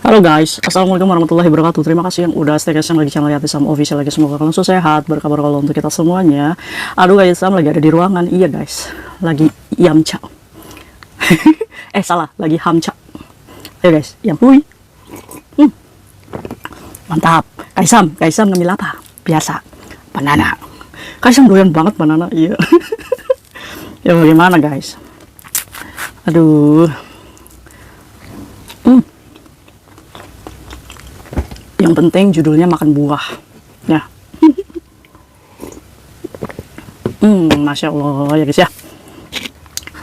Halo guys, assalamualaikum warahmatullahi wabarakatuh. Terima kasih yang udah stay yang lagi channel Yati Sam Official lagi. Semoga kalian selalu sehat, berkabar kalau untuk kita semuanya. Aduh guys, Sam lagi ada di ruangan. Iya guys, lagi yamcha. Salah, lagi hamcha. Ayo guys, yang hui. Mantap. Kaisam ngambil apa? Biasa, banana. Kaisam doyan banget banana, iya. Ya bagaimana guys? Aduh. Yang penting judulnya makan buah ya. Masya Allah ya guys ya,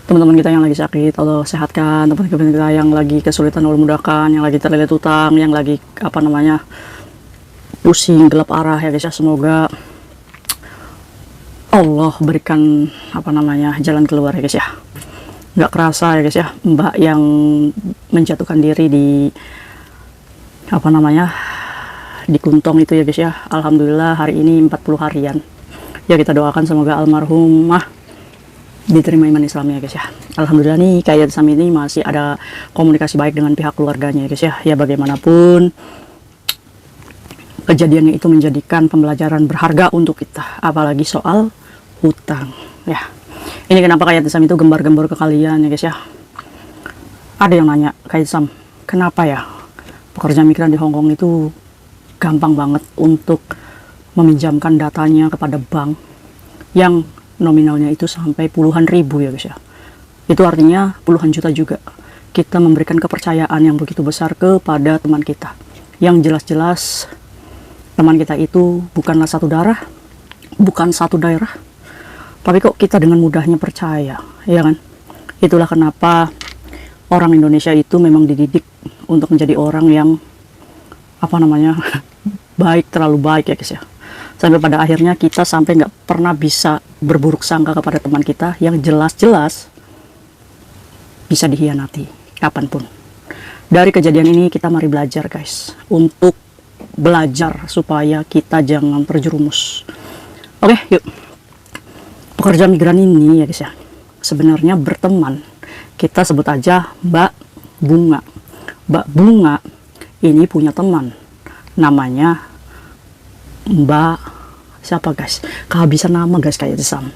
teman-teman kita yang lagi sakit Allah sehatkan, teman-teman kita yang lagi kesulitan Allah mudahkan, yang lagi terlilit utang, yang lagi pusing gelap arah ya guys ya. Semoga Allah berikan jalan keluar ya guys ya. Nggak kerasa ya guys ya, mbak yang menjatuhkan diri di di Kuntong itu ya guys ya. Alhamdulillah hari ini 40 harian ya, kita doakan semoga almarhumah diterima iman Islam ya guys ya. Alhamdulillah nih kayak Sam ini masih ada komunikasi baik dengan pihak keluarganya ya guys ya. Ya bagaimanapun kejadiannya itu menjadikan pembelajaran berharga untuk kita, apalagi soal hutang ya. Ini kenapa kayak Sam itu gembar-gembor ke kalian ya guys ya. Ada yang nanya, kayak Sam kenapa ya pekerja migran di Hongkong itu gampang banget untuk meminjamkan datanya kepada bank yang nominalnya itu sampai puluhan ribu ya guys ya. Itu artinya puluhan juta juga. Kita memberikan kepercayaan yang begitu besar kepada teman kita, yang jelas-jelas teman kita itu bukanlah satu darah, bukan satu daerah, tapi kok kita dengan mudahnya percaya ya kan. Itulah kenapa orang Indonesia itu memang dididik untuk menjadi orang yang baik, terlalu baik ya guys ya. Sampai pada akhirnya kita sampai nggak pernah bisa berburuk sangka kepada teman kita yang jelas-jelas bisa dihianati kapanpun. Dari kejadian ini kita mari belajar guys, untuk belajar supaya kita jangan terjerumus. Oke yuk. Pekerja migran ini ya guys ya, sebenarnya berteman, kita sebut aja Mbak Bunga. Mbak Bunga ini punya teman namanya Mbak siapa guys, kehabisan nama guys kayak Sam.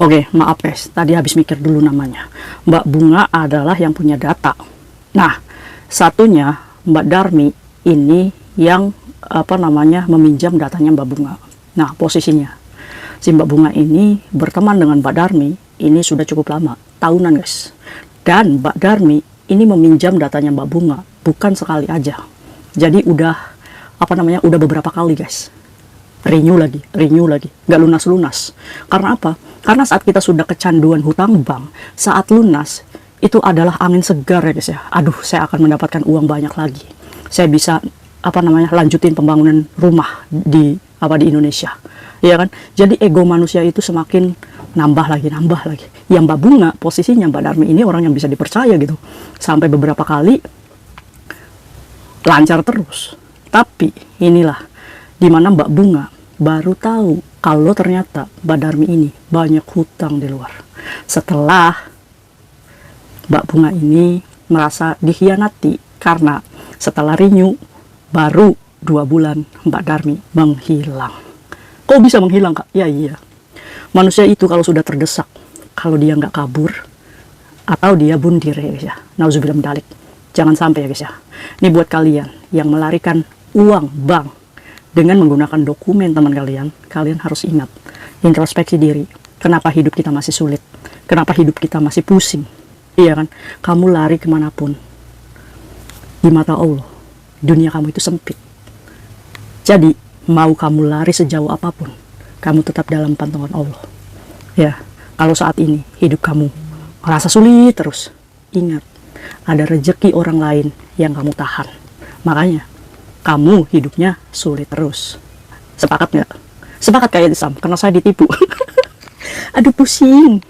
Oke, maaf guys, tadi habis mikir dulu namanya. Mbak Bunga adalah yang punya data. Nah, satunya Mbak Darmi ini yang meminjam datanya Mbak Bunga. Nah, posisinya si Mbak Bunga ini berteman dengan Mbak Darmi ini sudah cukup lama, tahunan guys. Dan Mbak Darmi ini meminjam datanya Mbak Bunga bukan sekali aja. Jadi udah udah beberapa kali guys. Renew lagi, nggak lunas-lunas. Karena apa? Karena saat kita sudah kecanduan hutang bank, saat lunas itu adalah angin segar ya guys ya. Aduh, saya akan mendapatkan uang banyak lagi. Saya bisa lanjutin pembangunan rumah di Indonesia. Ya kan? Jadi ego manusia itu semakin nambah lagi. Yang Mbak Bunga, posisinya Mbak Darmi ini orang yang bisa dipercaya gitu. Sampai beberapa kali lancar terus. Tapi inilah dimana Mbak Bunga baru tahu kalau ternyata Mbak Darmi ini banyak hutang di luar. Setelah Mbak Bunga ini merasa dikhianati karena setelah renew baru 2 bulan Mbak Darmi menghilang. Kok bisa menghilang kak? Ya iya. Manusia itu kalau sudah terdesak, kalau dia nggak kabur atau dia bunuh diri ya guys ya. Nauzubillah min dzalik. Jangan sampai ya guys ya. Ini buat kalian yang melarikan uang bank dengan menggunakan dokumen teman kalian, kalian harus ingat, introspeksi diri. Kenapa hidup kita masih sulit? Kenapa hidup kita masih pusing? Iya kan? Kamu lari kemanapun, di mata Allah, dunia kamu itu sempit. Jadi, mau kamu lari sejauh apapun, kamu tetap dalam pantauan Allah. Ya, kalau saat ini hidup kamu merasa sulit terus, ingat, ada rezeki orang lain yang kamu tahan. Makanya, kamu hidupnya sulit terus. Sepakat nggak? Sepakat kayak Sam, karena saya ditipu. Aduh pusing.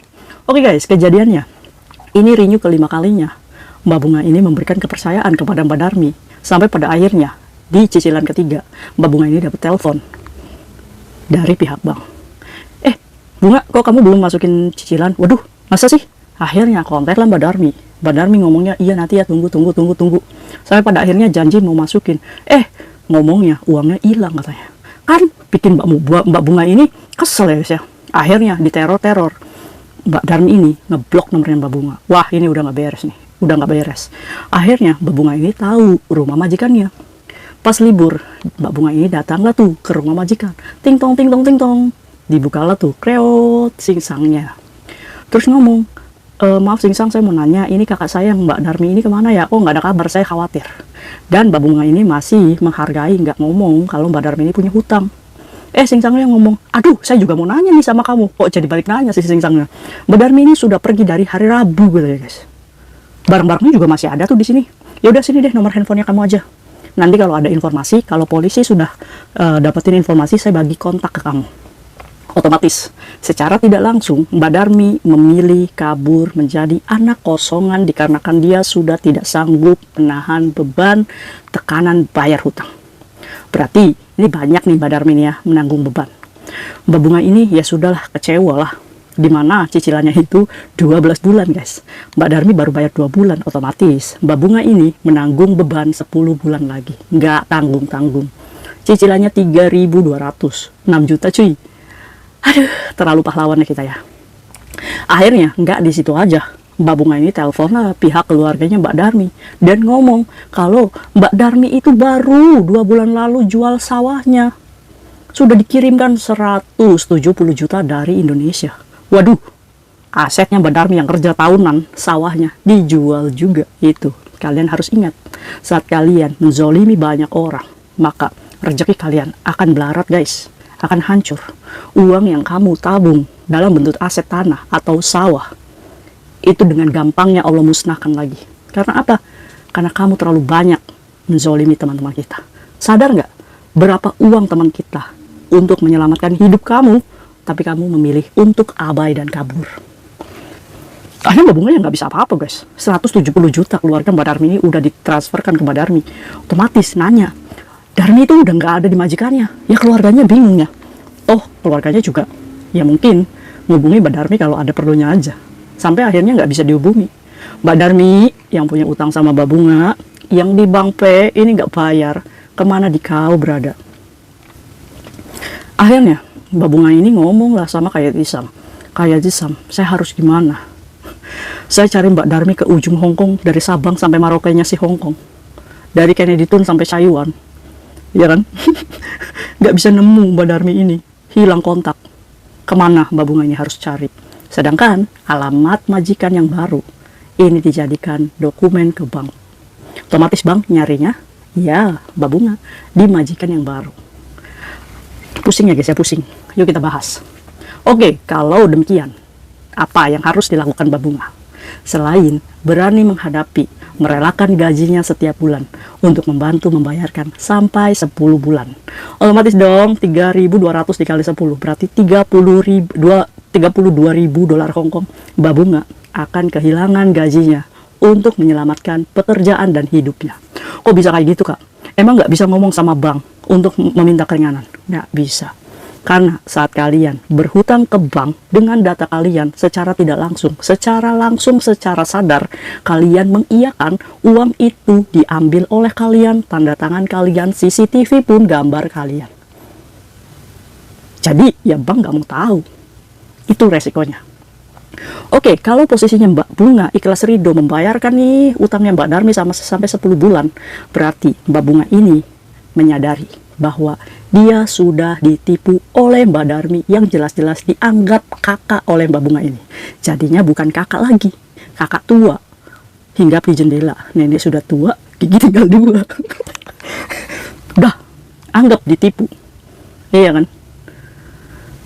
Oke guys, kejadiannya. Ini renew kelima kalinya. Mbak Bunga ini memberikan kepercayaan kepada Mbak Darmi. Sampai pada akhirnya, di cicilan ketiga, Mbak Bunga ini dapat telepon dari pihak bank. Bunga, kok kamu belum masukin cicilan? Waduh, masa sih? Akhirnya kontaklah Mbak Darmi. Mbak Darmi ngomongnya, iya nanti ya, tunggu. Sampai pada akhirnya janji mau masukin. Ngomongnya uangnya hilang katanya. Kan bikin Mbak Bunga ini kesel ya guys ya. Akhirnya diteror-teror. Mbak Darmi ini ngeblok nomornya Mbak Bunga. Wah, ini udah nggak beres nih. Udah nggak beres. Akhirnya Mbak Bunga ini tahu rumah majikannya. Pas libur, Mbak Bunga ini datanglah tuh ke rumah majikan. Ting tong. Dibukalah tuh kreot singsangnya. Terus ngomong, maaf singsang, saya mau nanya, ini kakak saya yang Mbak Darmi ini kemana ya? Kok nggak ada kabar, saya khawatir. Dan Mbak Bunga ini masih menghargai, nggak ngomong kalau Mbak Darmi ini punya hutang. Singsangnya ngomong, aduh saya juga mau nanya nih sama kamu. Kok jadi balik nanya sih singsangnya? Mbak Darmi ini sudah pergi dari hari Rabu gitu ya guys. Barang-barangnya juga masih ada tuh di sini. Ya udah, sini deh nomor handphonenya kamu aja. Nanti kalau ada informasi, kalau polisi sudah dapetin informasi, saya bagi kontak ke kamu. Otomatis, secara tidak langsung, Mbak Darmi memilih kabur menjadi anak kosongan dikarenakan dia sudah tidak sanggup menahan beban tekanan bayar hutang. Berarti, ini banyak nih Mbak Darmi ya menanggung beban. Mbak Bunga ini ya sudahlah, kecewa lah. Dimana cicilannya itu 12 bulan guys. Mbak Darmi baru bayar 2 bulan, otomatis Mbak Bunga ini menanggung beban 10 bulan lagi. Nggak tanggung-tanggung. Cicilannya 3.200, 6 juta cuy. Aduh, terlalu pahlawannya kita ya. Akhirnya nggak di situ aja. Mbak Bunga ini telepon lah pihak keluarganya Mbak Darmi dan ngomong kalau Mbak Darmi itu baru 2 bulan lalu jual sawahnya. Sudah dikirimkan 170 juta dari Indonesia. Waduh, asetnya Mbak Darmi yang kerja tahunan, sawahnya dijual juga. Itu kalian harus ingat, saat kalian menzolimi banyak orang, maka rezeki kalian akan melarat guys, akan hancur. Uang yang kamu tabung dalam bentuk aset tanah atau sawah, itu dengan gampangnya Allah musnahkan lagi. Karena apa? Karena kamu terlalu banyak menzolimi teman-teman kita. Sadar nggak berapa uang teman kita untuk menyelamatkan hidup kamu, tapi kamu memilih untuk abai dan kabur. Akhirnya Mbak Bunga ya nggak bisa apa-apa guys. 170 juta keluarga Mbak Darmi ini udah ditransferkan ke Mbak Darmi. Otomatis nanya, Darmi itu udah nggak ada di majikannya. Ya keluarganya bingung ya. Keluarganya juga ya mungkin ngubungi Mbak Darmi kalau ada perlunya aja. Sampai akhirnya nggak bisa dihubungi. Mbak Darmi yang punya utang sama Mbak Bunga, yang di Bank P ini nggak bayar, kemana dikau berada. Akhirnya Mbak Bunga ini ngomong lah sama Kayak Jisam, saya harus gimana? Saya cari Mbak Darmi ke ujung Hongkong, dari Sabang sampai Marokanya si Hongkong, dari Kennedy Town sampai Taiwan, ya kan? Nggak bisa nemu Mbak Darmi ini, hilang kontak. Kemana Mbak Bunga ini harus cari? Sedangkan alamat majikan yang baru ini dijadikan dokumen ke bank. Otomatis bank nyarinya, ya Mbak Bunga di majikan yang baru. Pusing ya guys ya, pusing. Yuk kita bahas. Oke, kalau demikian, apa yang harus dilakukan Mbak Bunga? Selain berani menghadapi, merelakan gajinya setiap bulan untuk membantu membayarkan sampai 10 bulan. Otomatis dong, 3.200 dikali 10 berarti 32.000 dolar Hongkong. Mbak Bunga akan kehilangan gajinya untuk menyelamatkan pekerjaan dan hidupnya. Kok bisa kayak gitu kak? Emang nggak bisa ngomong sama bank untuk meminta keringanan? Nggak bisa. Karena saat kalian berhutang ke bank dengan data kalian secara tidak langsung, secara sadar, kalian mengiyakan uang itu diambil oleh kalian, tanda tangan kalian, CCTV pun gambar kalian. Jadi ya bank nggak mau tahu. Itu resikonya. Oke, kalau posisinya Mbak Bunga ikhlas ridho membayarkan nih utangnya Mbak Darmi sampai 10 bulan, berarti Mbak Bunga ini menyadari bahwa dia sudah ditipu oleh Mbak Darmi yang jelas-jelas dianggap kakak oleh Mbak Bunga ini. Jadinya bukan kakak lagi, kakak tua. Hinggap di jendela, nenek sudah tua, gigi tinggal 2. Udah, anggap ditipu. Iya kan?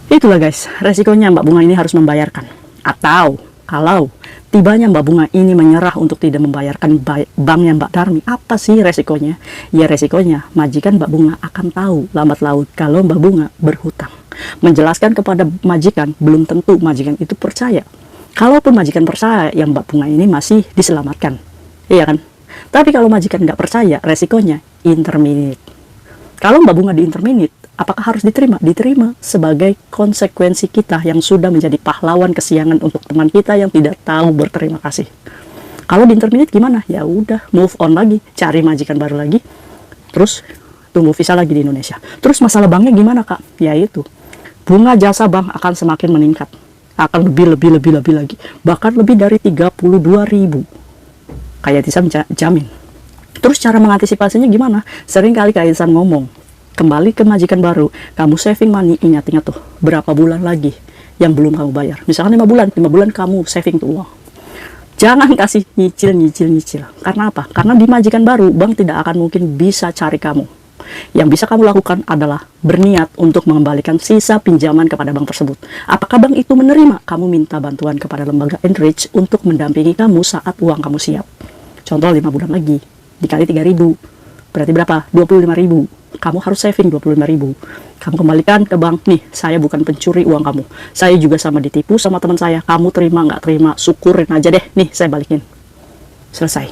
Itulah guys, resikonya Mbak Bunga ini harus membayarkan. Atau kalau tibanya Mbak Bunga ini menyerah untuk tidak membayarkan banknya Mbak Darmi, apa sih resikonya? Ya resikonya majikan Mbak Bunga akan tahu lambat laut kalau Mbak Bunga berhutang. Menjelaskan kepada majikan, belum tentu majikan itu percaya. Kalaupun majikan percaya, yang Mbak Bunga ini masih diselamatkan. Iya kan? Tapi kalau majikan nggak percaya, resikonya interminate. Kalau Mbak Bunga di interminate, apakah harus diterima? Diterima sebagai konsekuensi kita yang sudah menjadi pahlawan kesiangan untuk teman kita yang tidak tahu berterima kasih. Kalau di intermediate gimana? Ya udah, move on lagi, cari majikan baru lagi, terus tunggu visa lagi di Indonesia. Terus masalah banknya gimana kak? Ya itu, bunga jasa bank akan semakin meningkat, akan lebih lagi, bahkan lebih dari 32.000, kayak bisa jamin. Terus cara mengantisipasinya gimana? Sering kali Kak Ihsan ngomong, kembali ke majikan baru, kamu saving money, ingat-ingat tuh, berapa bulan lagi yang belum kamu bayar. Misalkan 5 bulan kamu saving tuh uang. Jangan kasih nyicil. Karena apa? Karena di majikan baru, bank tidak akan mungkin bisa cari kamu. Yang bisa kamu lakukan adalah berniat untuk mengembalikan sisa pinjaman kepada bank tersebut. Apakah bank itu menerima? Kamu minta bantuan kepada lembaga Enrich untuk mendampingi kamu saat uang kamu siap. Contoh 5 bulan lagi, dikali 3.000, berarti berapa? 25.000. Kamu harus saving 25.000. Kamu kembalikan ke bank, nih saya bukan pencuri uang kamu, saya juga sama ditipu sama teman saya, kamu terima nggak terima, syukurin aja deh, nih saya balikin. Selesai.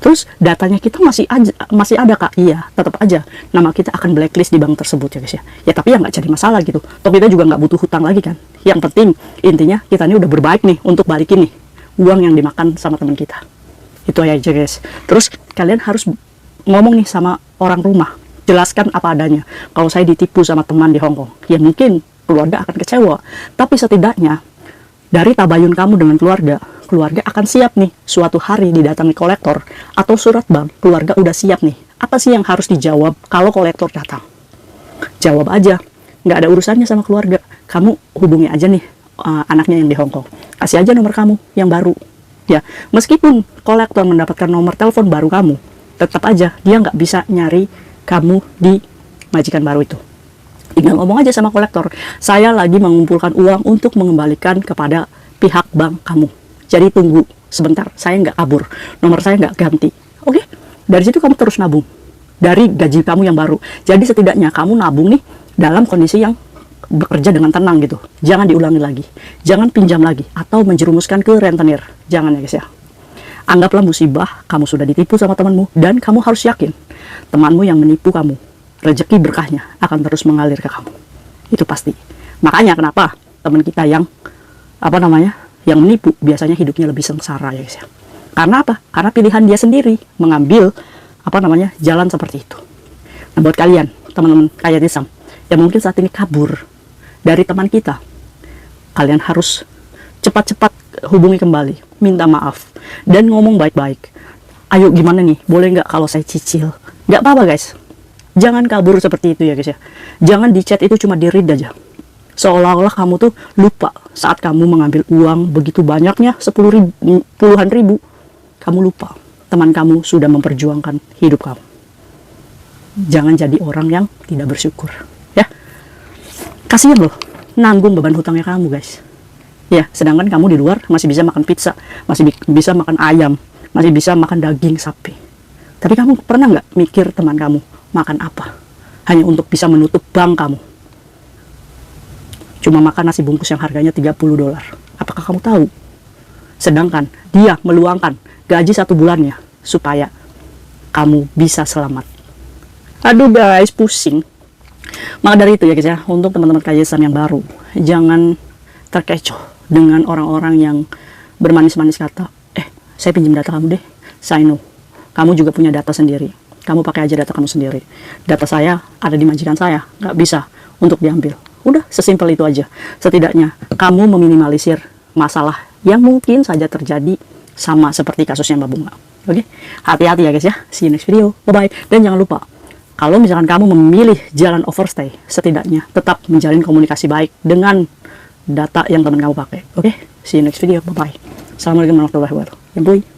Terus datanya kita masih ada kak? Iya, tetap aja nama kita akan blacklist di bank tersebut ya guys ya. Ya tapi ya nggak jadi masalah gitu, toh kita juga nggak butuh hutang lagi kan. Yang penting intinya kita ini udah berbaik nih untuk balikin nih uang yang dimakan sama teman kita. Itu aja guys. Terus kalian harus ngomong nih sama orang rumah, jelaskan apa adanya. Kalau saya ditipu sama teman di Hong Kong, ya mungkin keluarga akan kecewa, tapi setidaknya dari tabayun kamu dengan keluarga akan siap nih suatu hari didatangi kolektor atau surat bank, keluarga udah siap nih. Apa sih yang harus dijawab kalau kolektor datang? Jawab aja, nggak ada urusannya sama keluarga. Kamu hubungi aja nih anaknya yang di Hong Kong, kasih aja nomor kamu yang baru. Ya, meskipun kolektor mendapatkan nomor telepon baru kamu, tetap aja dia nggak bisa nyari kamu di majikan baru itu. Tinggal ngomong aja sama kolektor, saya lagi mengumpulkan uang untuk mengembalikan kepada pihak bank kamu. Jadi tunggu sebentar, saya nggak kabur, nomor saya nggak ganti. Oke, dari situ kamu terus nabung dari gaji kamu yang baru. Jadi setidaknya kamu nabung nih dalam kondisi yang bekerja dengan tenang gitu. Jangan diulangi lagi, jangan pinjam lagi atau menjerumuskan ke rentenir. Jangan ya guys ya. Anggaplah musibah, kamu sudah ditipu sama temanmu, dan kamu harus yakin temanmu yang menipu kamu, rezeki berkahnya akan terus mengalir ke kamu. Itu pasti. Makanya kenapa teman kita yang yang menipu biasanya hidupnya lebih sengsara ya guys ya. Karena apa? Karena pilihan dia sendiri mengambil jalan seperti itu. Nah buat kalian teman-teman kayak Tisam yang mungkin saat ini kabur dari teman kita, kalian harus cepat-cepat hubungi kembali, minta maaf, dan ngomong baik-baik. Ayo gimana nih, boleh nggak kalau saya cicil? Nggak apa-apa guys, jangan kabur seperti itu ya guys ya. Jangan di chat itu cuma di read aja, seolah-olah kamu tuh lupa saat kamu mengambil uang begitu banyaknya, puluhan ribu, kamu lupa teman kamu sudah memperjuangkan hidup kamu. Jangan jadi orang yang tidak bersyukur ya. Kasihan loh nanggung beban hutangnya kamu guys ya, sedangkan kamu di luar masih bisa makan pizza, masih bisa makan ayam, masih bisa makan daging sapi. Tapi kamu pernah nggak mikir teman kamu makan apa hanya untuk bisa menutup bank kamu? Cuma makan nasi bungkus yang harganya $30. Apakah kamu tahu? Sedangkan dia meluangkan gaji 1 bulannya supaya kamu bisa selamat. Aduh guys, pusing. Maka dari itu ya guys ya, untuk teman-teman KYSAM yang baru, jangan terkecoh dengan orang-orang yang bermanis-manis kata, saya pinjam data kamu deh, saya know. Kamu juga punya data sendiri, kamu pakai aja data kamu sendiri. Data saya ada di majikan saya, nggak bisa untuk diambil. Udah, sesimpel itu aja. Setidaknya kamu meminimalisir masalah yang mungkin saja terjadi sama seperti kasusnya Mbak Bunga. Oke, hati-hati ya guys ya. See you next video, bye-bye. Dan jangan lupa, kalau misalkan kamu memilih jalan overstay, setidaknya tetap menjalin komunikasi baik dengan data yang teman kamu pakai. Oke, see you next video, bye-bye. Assalamualaikum warahmatullahi wabarakatuh. Ya boy.